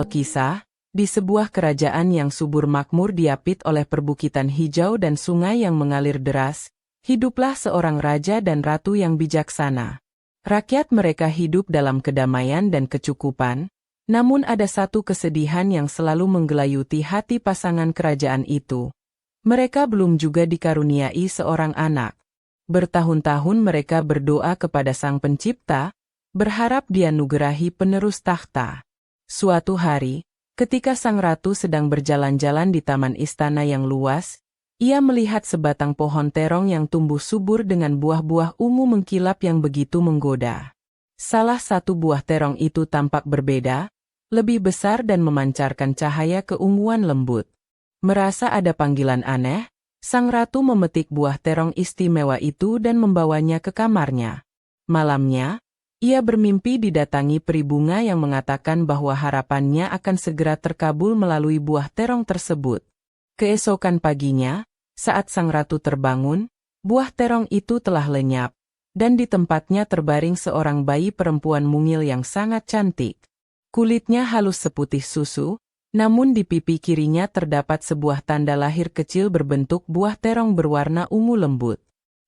Alkisah, di sebuah kerajaan yang subur makmur diapit oleh perbukitan hijau dan sungai yang mengalir deras, hiduplah seorang raja dan ratu yang bijaksana. Rakyat mereka hidup dalam kedamaian dan kecukupan, namun ada satu kesedihan yang selalu menggelayuti hati pasangan kerajaan itu. Mereka belum juga dikaruniai seorang anak. Bertahun-tahun mereka berdoa kepada Sang Pencipta, berharap dianugerahi penerus takhta. Suatu hari, ketika sang ratu sedang berjalan-jalan di taman istana yang luas, ia melihat sebatang pohon terong yang tumbuh subur dengan buah-buah ungu mengkilap yang begitu menggoda. Salah satu buah terong itu tampak berbeda, lebih besar dan memancarkan cahaya keunguan lembut. Merasa ada panggilan aneh, sang ratu memetik buah terong istimewa itu dan membawanya ke kamarnya. Malamnya, ia bermimpi didatangi peri bunga yang mengatakan bahwa harapannya akan segera terkabul melalui buah terong tersebut. Keesokan paginya, saat sang ratu terbangun, buah terong itu telah lenyap, dan di tempatnya terbaring seorang bayi perempuan mungil yang sangat cantik. Kulitnya halus seputih susu, namun di pipi kirinya terdapat sebuah tanda lahir kecil berbentuk buah terong berwarna ungu lembut.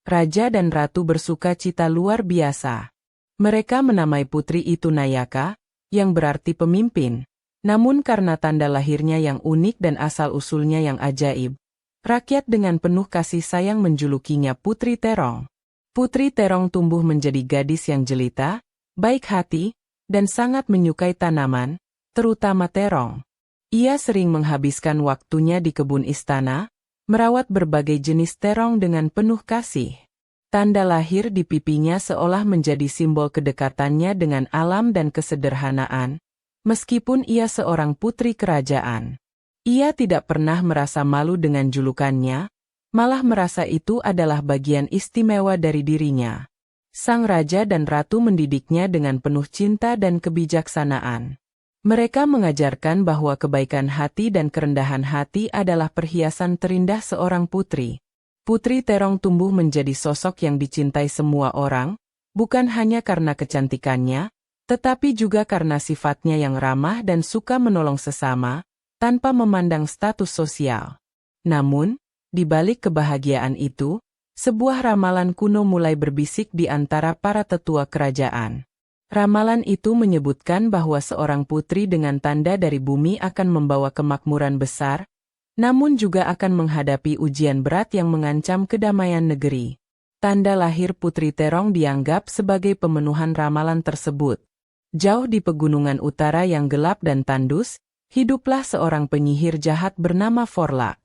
Raja dan ratu bersuka cita luar biasa. Mereka menamai putri itu Nayaka, yang berarti pemimpin. Namun karena tanda lahirnya yang unik dan asal-usulnya yang ajaib, rakyat dengan penuh kasih sayang menjulukinya Putri Terong. Putri Terong tumbuh menjadi gadis yang jelita, baik hati, dan sangat menyukai tanaman, terutama terong. Ia sering menghabiskan waktunya di kebun istana, merawat berbagai jenis terong dengan penuh kasih. Tanda lahir di pipinya seolah menjadi simbol kedekatannya dengan alam dan kesederhanaan, meskipun ia seorang putri kerajaan. Ia tidak pernah merasa malu dengan julukannya, malah merasa itu adalah bagian istimewa dari dirinya. Sang raja dan ratu mendidiknya dengan penuh cinta dan kebijaksanaan. Mereka mengajarkan bahwa kebaikan hati dan kerendahan hati adalah perhiasan terindah seorang putri. Putri Terong tumbuh menjadi sosok yang dicintai semua orang, bukan hanya karena kecantikannya, tetapi juga karena sifatnya yang ramah dan suka menolong sesama, tanpa memandang status sosial. Namun, di balik kebahagiaan itu, sebuah ramalan kuno mulai berbisik di antara para tetua kerajaan. Ramalan itu menyebutkan bahwa seorang putri dengan tanda dari bumi akan membawa kemakmuran besar, namun juga akan menghadapi ujian berat yang mengancam kedamaian negeri. Tanda lahir Putri Terong dianggap sebagai pemenuhan ramalan tersebut. Jauh di pegunungan utara yang gelap dan tandus, hiduplah seorang penyihir jahat bernama Forlak.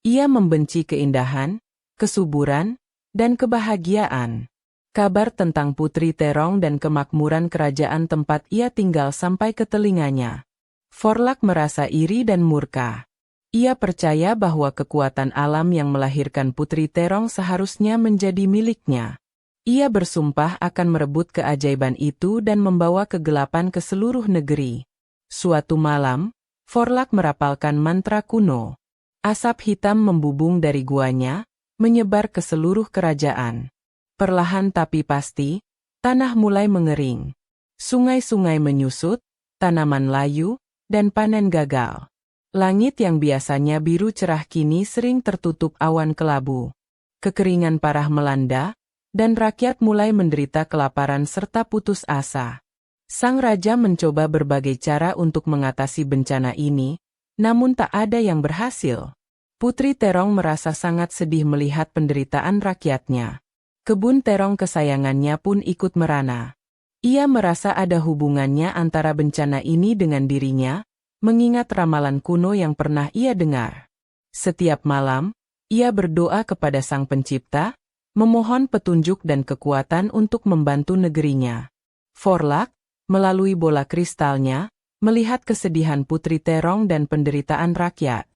Ia membenci keindahan, kesuburan, dan kebahagiaan. Kabar tentang Putri Terong dan kemakmuran kerajaan tempat ia tinggal sampai ke telinganya. Forlak merasa iri dan murka. Ia percaya bahwa kekuatan alam yang melahirkan Putri Terong seharusnya menjadi miliknya. Ia bersumpah akan merebut keajaiban itu dan membawa kegelapan ke seluruh negeri. Suatu malam, Forlak merapalkan mantra kuno. Asap hitam membubung dari guanya, menyebar ke seluruh kerajaan. Perlahan tapi pasti, tanah mulai mengering. Sungai-sungai menyusut, tanaman layu, dan panen gagal. Langit yang biasanya biru cerah kini sering tertutup awan kelabu. Kekeringan parah melanda, dan rakyat mulai menderita kelaparan serta putus asa. Sang raja mencoba berbagai cara untuk mengatasi bencana ini, namun tak ada yang berhasil. Putri Terong merasa sangat sedih melihat penderitaan rakyatnya. Kebun terong kesayangannya pun ikut merana. Ia merasa ada hubungannya antara bencana ini dengan dirinya, mengingat ramalan kuno yang pernah ia dengar. Setiap malam, ia berdoa kepada Sang Pencipta, memohon petunjuk dan kekuatan untuk membantu negerinya. Forlak, melalui bola kristalnya, melihat kesedihan Putri Terong dan penderitaan rakyat.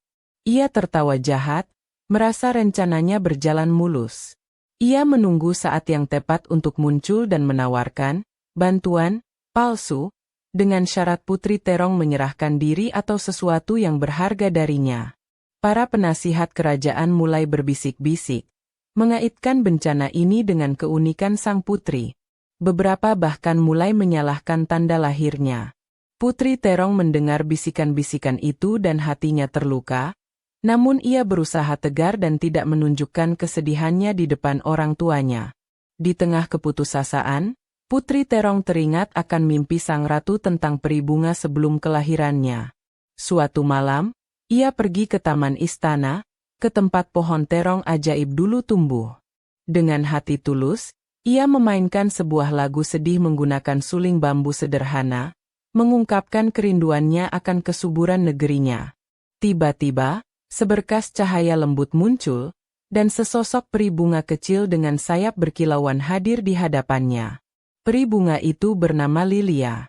Ia tertawa jahat, merasa rencananya berjalan mulus. Ia menunggu saat yang tepat untuk muncul dan menawarkan bantuan palsu, dengan syarat Putri Terong menyerahkan diri atau sesuatu yang berharga darinya. Para penasihat kerajaan mulai berbisik-bisik, mengaitkan bencana ini dengan keunikan sang putri. Beberapa bahkan mulai menyalahkan tanda lahirnya. Putri Terong mendengar bisikan-bisikan itu dan hatinya terluka, namun ia berusaha tegar dan tidak menunjukkan kesedihannya di depan orang tuanya. Di tengah keputusasaan, Putri Terong teringat akan mimpi sang ratu tentang peri bunga sebelum kelahirannya. Suatu malam, ia pergi ke taman istana, ke tempat pohon terong ajaib dulu tumbuh. Dengan hati tulus, ia memainkan sebuah lagu sedih menggunakan suling bambu sederhana, mengungkapkan kerinduannya akan kesuburan negerinya. Tiba-tiba, seberkas cahaya lembut muncul, dan sesosok peri bunga kecil dengan sayap berkilauan hadir di hadapannya. Peri bunga itu bernama Lilia.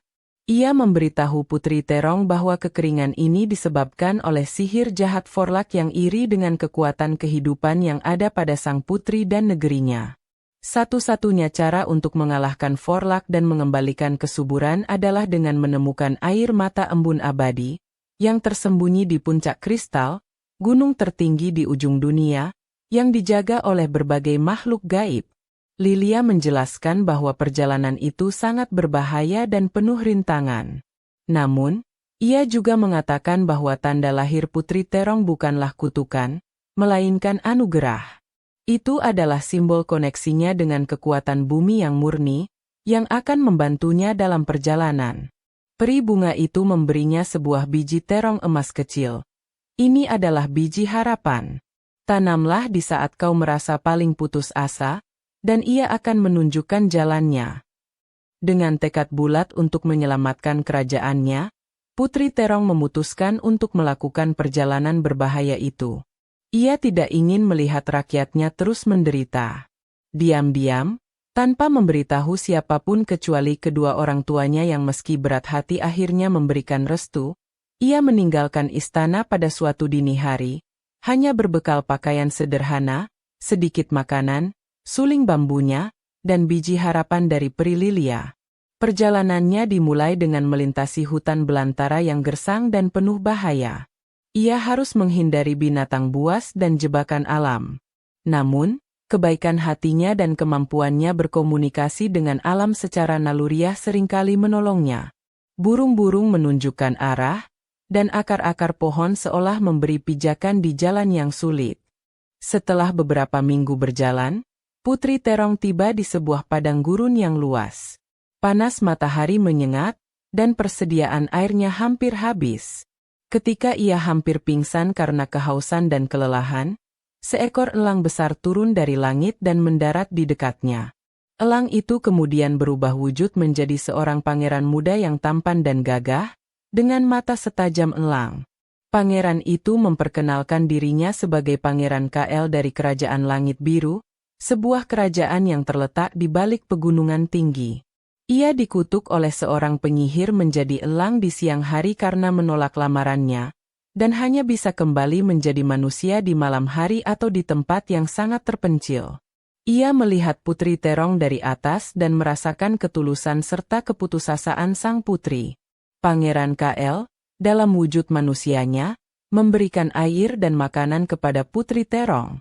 Ia memberitahu Putri Terong bahwa kekeringan ini disebabkan oleh sihir jahat Forlak yang iri dengan kekuatan kehidupan yang ada pada sang putri dan negerinya. Satu-satunya cara untuk mengalahkan Forlak dan mengembalikan kesuburan adalah dengan menemukan air mata embun abadi, yang tersembunyi di puncak kristal, gunung tertinggi di ujung dunia, yang dijaga oleh berbagai makhluk gaib. Lilia menjelaskan bahwa perjalanan itu sangat berbahaya dan penuh rintangan. Namun, ia juga mengatakan bahwa tanda lahir Putri Terong bukanlah kutukan, melainkan anugerah. Itu adalah simbol koneksinya dengan kekuatan bumi yang murni, yang akan membantunya dalam perjalanan. Peri bunga itu memberinya sebuah biji terong emas kecil. Ini adalah biji harapan. Tanamlah di saat kau merasa paling putus asa, dan ia akan menunjukkan jalannya. Dengan tekad bulat untuk menyelamatkan kerajaannya, Putri Terong memutuskan untuk melakukan perjalanan berbahaya itu. Ia tidak ingin melihat rakyatnya terus menderita. Diam-diam, tanpa memberitahu siapapun kecuali kedua orang tuanya yang meski berat hati akhirnya memberikan restu, ia meninggalkan istana pada suatu dini hari, hanya berbekal pakaian sederhana, sedikit makanan, suling bambunya, dan biji harapan dari peri Lilia. Perjalanannya dimulai dengan melintasi hutan belantara yang gersang dan penuh bahaya. Ia harus menghindari binatang buas dan jebakan alam. Namun, kebaikan hatinya dan kemampuannya berkomunikasi dengan alam secara naluriah seringkali menolongnya. Burung-burung menunjukkan arah, dan akar-akar pohon seolah memberi pijakan di jalan yang sulit. Setelah beberapa minggu berjalan, Putri Terong tiba di sebuah padang gurun yang luas. Panas matahari menyengat, dan persediaan airnya hampir habis. Ketika ia hampir pingsan karena kehausan dan kelelahan, seekor elang besar turun dari langit dan mendarat di dekatnya. Elang itu kemudian berubah wujud menjadi seorang pangeran muda yang tampan dan gagah, dengan mata setajam elang. Pangeran itu memperkenalkan dirinya sebagai Pangeran KL dari Kerajaan Langit Biru, sebuah kerajaan yang terletak di balik pegunungan tinggi. Ia dikutuk oleh seorang penyihir menjadi elang di siang hari karena menolak lamarannya, dan hanya bisa kembali menjadi manusia di malam hari atau di tempat yang sangat terpencil. Ia melihat Putri Terong dari atas dan merasakan ketulusan serta keputusasaan sang putri. Pangeran KL, dalam wujud manusianya, memberikan air dan makanan kepada Putri Terong.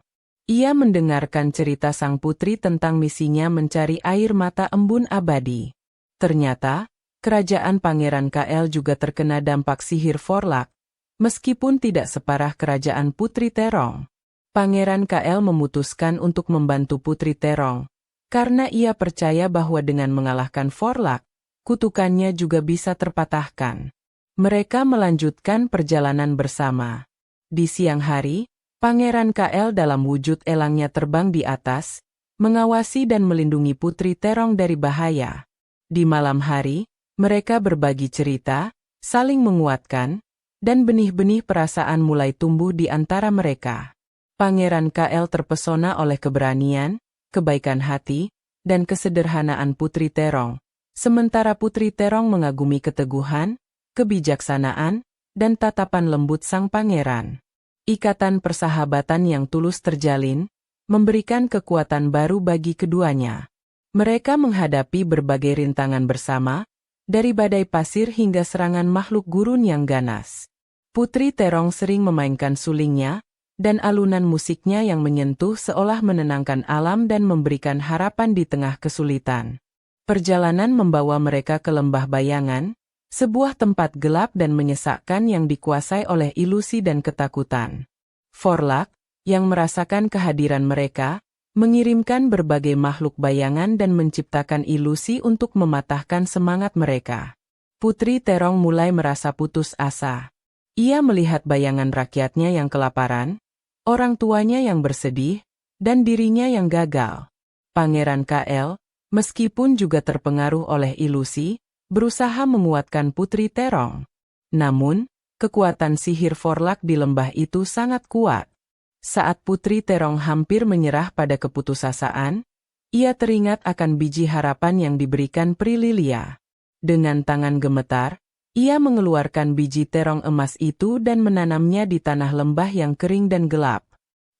Ia mendengarkan cerita sang putri tentang misinya mencari air mata embun abadi. Ternyata, kerajaan Pangeran KL juga terkena dampak sihir Forlak, meskipun tidak separah kerajaan Putri Terong. Pangeran KL memutuskan untuk membantu Putri Terong, karena ia percaya bahwa dengan mengalahkan Forlak, kutukannya juga bisa terpatahkan. Mereka melanjutkan perjalanan bersama. Di siang hari, Pangeran KL dalam wujud elangnya terbang di atas, mengawasi dan melindungi Putri Terong dari bahaya. Di malam hari, mereka berbagi cerita, saling menguatkan, dan benih-benih perasaan mulai tumbuh di antara mereka. Pangeran KL terpesona oleh keberanian, kebaikan hati, dan kesederhanaan Putri Terong, sementara Putri Terong mengagumi keteguhan, kebijaksanaan, dan tatapan lembut sang pangeran. Ikatan persahabatan yang tulus terjalin, memberikan kekuatan baru bagi keduanya. Mereka menghadapi berbagai rintangan bersama, dari badai pasir hingga serangan makhluk gurun yang ganas. Putri Terong sering memainkan sulingnya, dan alunan musiknya yang menyentuh seolah menenangkan alam dan memberikan harapan di tengah kesulitan. Perjalanan membawa mereka ke lembah bayangan, Sebuah tempat gelap dan menyesakkan yang dikuasai oleh ilusi dan ketakutan. Forlak, yang merasakan kehadiran mereka, mengirimkan berbagai makhluk bayangan dan menciptakan ilusi untuk mematahkan semangat mereka. Putri Terong mulai merasa putus asa. Ia melihat bayangan rakyatnya yang kelaparan, orang tuanya yang bersedih, dan dirinya yang gagal. Pangeran KL, meskipun juga terpengaruh oleh ilusi, berusaha menguatkan Putri Terong. Namun, kekuatan sihir Forlak di lembah itu sangat kuat. Saat Putri Terong hampir menyerah pada keputusasaan, ia teringat akan biji harapan yang diberikan Prililia. Dengan tangan gemetar, ia mengeluarkan biji terong emas itu dan menanamnya di tanah lembah yang kering dan gelap.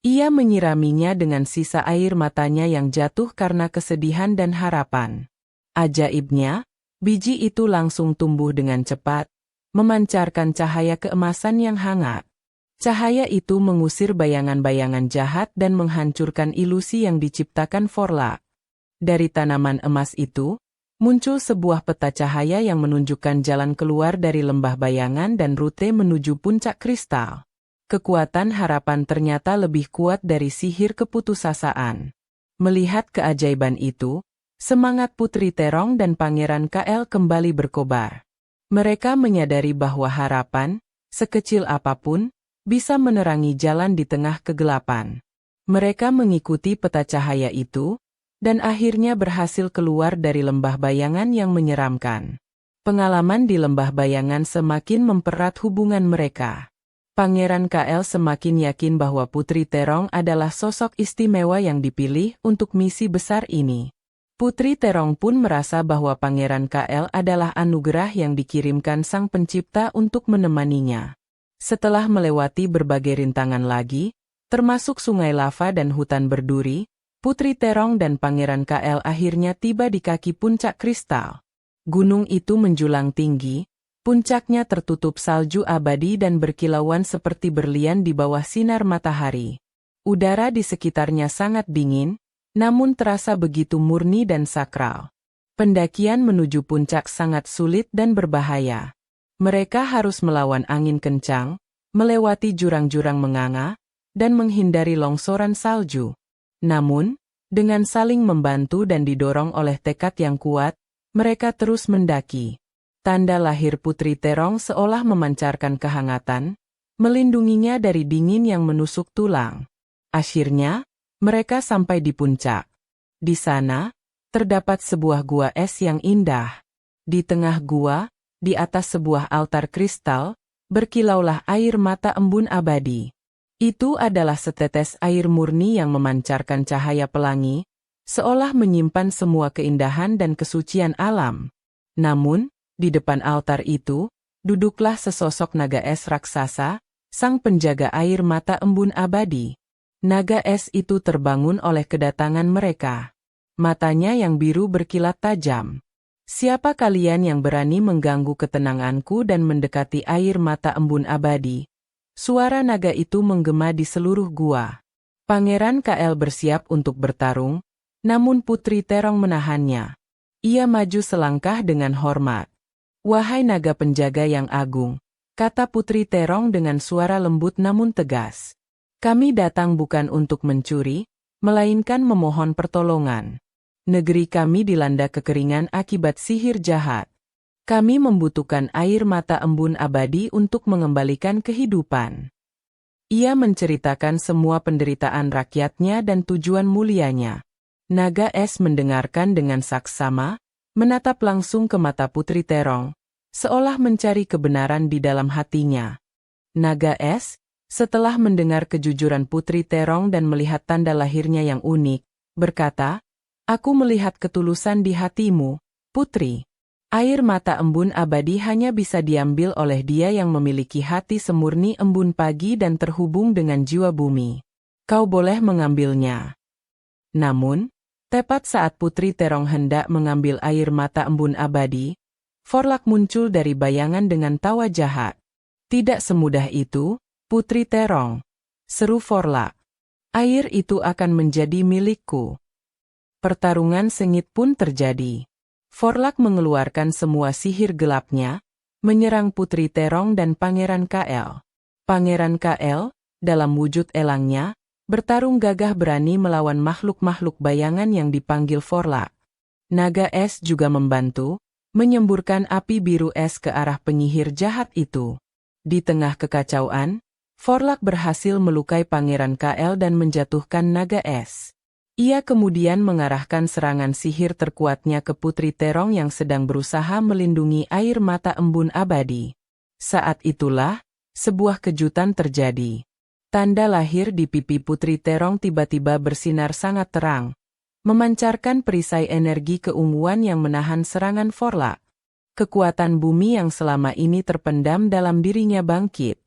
Ia menyiraminya dengan sisa air matanya yang jatuh karena kesedihan dan harapan. Ajaibnya, biji itu langsung tumbuh dengan cepat, memancarkan cahaya keemasan yang hangat. Cahaya itu mengusir bayangan-bayangan jahat dan menghancurkan ilusi yang diciptakan Forlak. Dari tanaman emas itu, muncul sebuah peta cahaya yang menunjukkan jalan keluar dari lembah bayangan dan rute menuju puncak kristal. Kekuatan harapan ternyata lebih kuat dari sihir keputusasaan. Melihat keajaiban itu, semangat Putri Terong dan Pangeran KL kembali berkobar. Mereka menyadari bahwa harapan, sekecil apapun, bisa menerangi jalan di tengah kegelapan. Mereka mengikuti peta cahaya itu, dan akhirnya berhasil keluar dari lembah bayangan yang menyeramkan. Pengalaman di lembah bayangan semakin mempererat hubungan mereka. Pangeran KL semakin yakin bahwa Putri Terong adalah sosok istimewa yang dipilih untuk misi besar ini. Putri Terong pun merasa bahwa Pangeran KL adalah anugerah yang dikirimkan Sang Pencipta untuk menemaninya. Setelah melewati berbagai rintangan lagi, termasuk sungai lava dan hutan berduri, Putri Terong dan Pangeran KL akhirnya tiba di kaki puncak kristal. Gunung itu menjulang tinggi, puncaknya tertutup salju abadi dan berkilauan seperti berlian di bawah sinar matahari. Udara di sekitarnya sangat dingin, namun terasa begitu murni dan sakral. Pendakian menuju puncak sangat sulit dan berbahaya. Mereka harus melawan angin kencang, melewati jurang-jurang menganga, dan menghindari longsoran salju. Namun, dengan saling membantu dan didorong oleh tekad yang kuat, mereka terus mendaki. Tanda lahir Putri Terong seolah memancarkan kehangatan, melindunginya dari dingin yang menusuk tulang. Akhirnya, mereka sampai di puncak. Di sana, terdapat sebuah gua es yang indah. Di tengah gua, di atas sebuah altar kristal, berkilaulah air mata embun abadi. Itu adalah setetes air murni yang memancarkan cahaya pelangi, seolah menyimpan semua keindahan dan kesucian alam. Namun, di depan altar itu, duduklah sesosok naga es raksasa, sang penjaga air mata embun abadi. Naga es itu terbangun oleh kedatangan mereka. Matanya yang biru berkilat tajam. Siapa kalian yang berani mengganggu ketenanganku dan mendekati air mata embun abadi? Suara naga itu menggema di seluruh gua. Pangeran KL bersiap untuk bertarung, namun Putri Terong menahannya. Ia maju selangkah dengan hormat. Wahai naga penjaga yang agung, kata Putri Terong dengan suara lembut namun tegas. Kami datang bukan untuk mencuri, melainkan memohon pertolongan. Negeri kami dilanda kekeringan akibat sihir jahat. Kami membutuhkan air mata embun abadi untuk mengembalikan kehidupan. Ia menceritakan semua penderitaan rakyatnya dan tujuan mulianya. Naga es mendengarkan dengan saksama, menatap langsung ke mata Putri Terong, seolah mencari kebenaran di dalam hatinya. Naga es, setelah mendengar kejujuran Putri Terong dan melihat tanda lahirnya yang unik, berkata, "Aku melihat ketulusan di hatimu, Putri. Air mata embun abadi hanya bisa diambil oleh dia yang memiliki hati semurni embun pagi dan terhubung dengan jiwa bumi. Kau boleh mengambilnya." Namun, tepat saat Putri Terong hendak mengambil air mata embun abadi, Forlak muncul dari bayangan dengan tawa jahat. "Tidak semudah itu, Putri Terong," seru Forlak. "Air itu akan menjadi milikku." Pertarungan sengit pun terjadi. Forlak mengeluarkan semua sihir gelapnya, menyerang Putri Terong dan Pangeran KL. Pangeran KL, dalam wujud elangnya, bertarung gagah berani melawan makhluk-makhluk bayangan yang dipanggil Forlak. Naga es juga membantu, menyemburkan api biru es ke arah penyihir jahat itu. Di tengah kekacauan, Forlak berhasil melukai Pangeran KL dan menjatuhkan naga es. Ia kemudian mengarahkan serangan sihir terkuatnya ke Putri Terong yang sedang berusaha melindungi air mata embun abadi. Saat itulah, sebuah kejutan terjadi. Tanda lahir di pipi Putri Terong tiba-tiba bersinar sangat terang, memancarkan perisai energi keunguan yang menahan serangan Forlak. Kekuatan bumi yang selama ini terpendam dalam dirinya bangkit.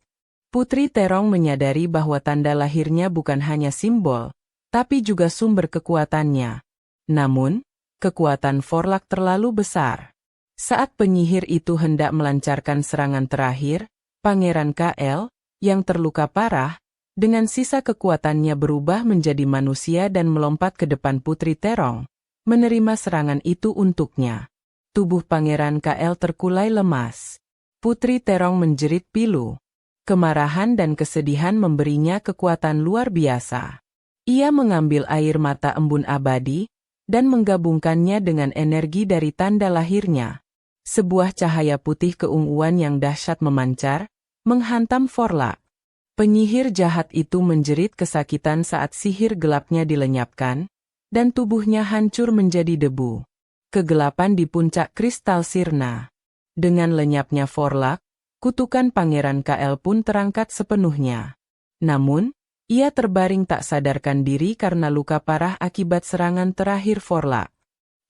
Putri Terong menyadari bahwa tanda lahirnya bukan hanya simbol, tapi juga sumber kekuatannya. Namun, kekuatan Forlak terlalu besar. Saat penyihir itu hendak melancarkan serangan terakhir, Pangeran KL, yang terluka parah, dengan sisa kekuatannya berubah menjadi manusia dan melompat ke depan Putri Terong, menerima serangan itu untuknya. Tubuh Pangeran KL terkulai lemas. Putri Terong menjerit pilu. Kemarahan dan kesedihan memberinya kekuatan luar biasa. Ia mengambil air mata embun abadi, dan menggabungkannya dengan energi dari tanda lahirnya. Sebuah cahaya putih keunguan yang dahsyat memancar, menghantam Forlak. Penyihir jahat itu menjerit kesakitan saat sihir gelapnya dilenyapkan, dan tubuhnya hancur menjadi debu. Kegelapan di puncak kristal sirna. Dengan lenyapnya Forlak, kutukan Pangeran KL pun terangkat sepenuhnya. Namun, ia terbaring tak sadarkan diri karena luka parah akibat serangan terakhir Forlak.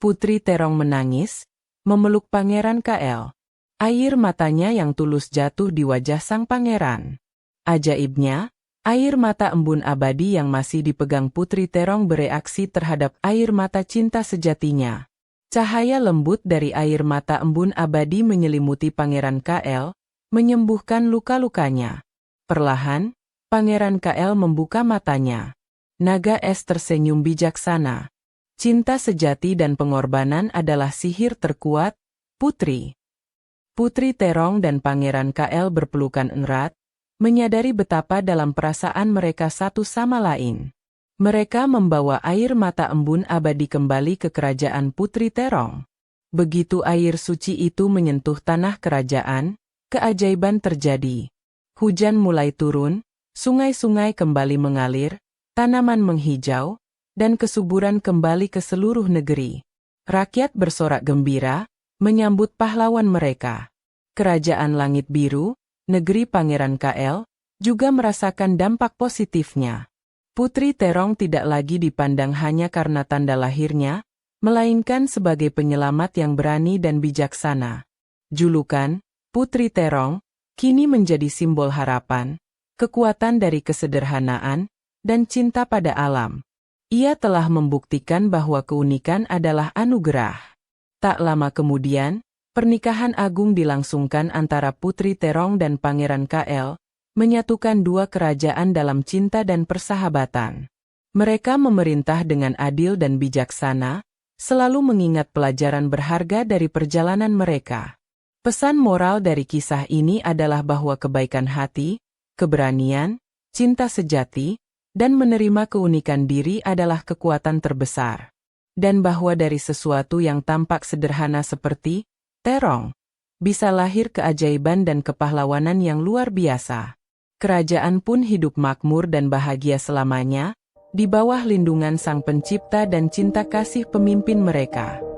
Putri Terong menangis, memeluk Pangeran KL. Air matanya yang tulus jatuh di wajah sang pangeran. Ajaibnya, air mata embun abadi yang masih dipegang Putri Terong bereaksi terhadap air mata cinta sejatinya. Cahaya lembut dari air mata embun abadi menyelimuti Pangeran KL, menyembuhkan luka-lukanya. Perlahan, Pangeran KL membuka matanya. Naga es tersenyum bijaksana. Cinta sejati dan pengorbanan adalah sihir terkuat, Putri. Putri Terong dan Pangeran KL berpelukan erat, menyadari betapa dalam perasaan mereka satu sama lain. Mereka membawa air mata embun abadi kembali ke kerajaan Putri Terong. Begitu air suci itu menyentuh tanah kerajaan, keajaiban terjadi. Hujan mulai turun, sungai-sungai kembali mengalir, tanaman menghijau, dan kesuburan kembali ke seluruh negeri. Rakyat bersorak gembira, menyambut pahlawan mereka. Kerajaan Langit Biru, negeri Pangeran KL, juga merasakan dampak positifnya. Putri Terong tidak lagi dipandang hanya karena tanda lahirnya, melainkan sebagai penyelamat yang berani dan bijaksana. Julukan, Putri Terong, kini menjadi simbol harapan, kekuatan dari kesederhanaan, dan cinta pada alam. Ia telah membuktikan bahwa keunikan adalah anugerah. Tak lama kemudian, pernikahan agung dilangsungkan antara Putri Terong dan Pangeran KL, menyatukan dua kerajaan dalam cinta dan persahabatan. Mereka memerintah dengan adil dan bijaksana, selalu mengingat pelajaran berharga dari perjalanan mereka. Pesan moral dari kisah ini adalah bahwa kebaikan hati, keberanian, cinta sejati, dan menerima keunikan diri adalah kekuatan terbesar. Dan bahwa dari sesuatu yang tampak sederhana seperti Terong, bisa lahir keajaiban dan kepahlawanan yang luar biasa. Kerajaan pun hidup makmur dan bahagia selamanya, di bawah lindungan Sang Pencipta dan cinta kasih pemimpin mereka.